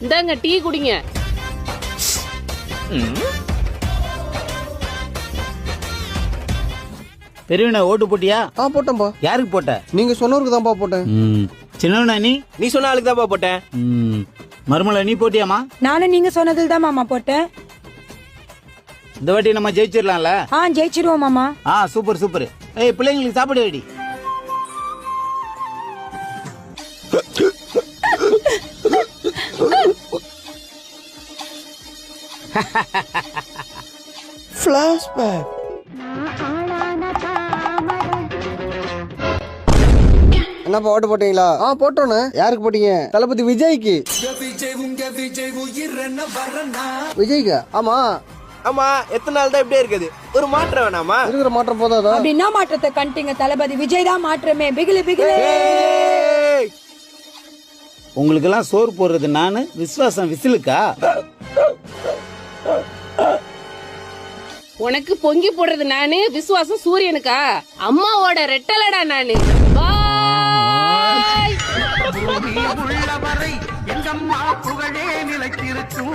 இந்தாங்க டீ குடிங்க. பெரியவன ஓட்டு போட்டியா? போட்டேன்பா. யாருக்கு போட்ட? நீங்க சொன்னவருக்கு தான்ப்பா போட்டேன். சின்னவனா நீ சொன்ன ஆளுக்கு தான்ப்பா போட்டேன். மருமலை நீ போட்டியாமா? நானும் நீங்க சொன்னதில் தான் மாமா போட்டேன். இந்த வாட்டி நம்ம ஜெயிச்சிடலாம்ல? ஜெயிச்சிருவோம் மாமா. Super super. ஏய் பிள்ளைங்களுக்கு சாப்பாடு ரெடி. ஃபிளாஷ்பேக். என்னப்பா ஓட்டு போட்டீங்களா? போட்டோன்னு. யாருக்கு போட்டீங்க? தளபதி விஜய்க்கு. விஜய்க்கு? ஆமா. ஆமா, எத்தனை நாள் தான் இப்படியே இருக்குது? ஒரு மாற்றம் வேணாமா? இருக்கிற மாற்றம் போதாதா? அப்படி என்ன மாற்றத்தை கண்டிங்க? தளபதி விஜய் தான் மாற்றமே. பிகிலி பிகிலி. உங்களுக்கு எல்லாம் சோறு போடுறது நானு, விசுவாசம் விசிலுக்கா? உனக்கு பொங்கி போடுறது நானு, விசுவாசம் சூரியனுக்கா? அம்மாவோட ரெட்டலடா நானு. பாய். உள்ளவரை எங்கம்மா புகழே நிலைத்திருக்கும்.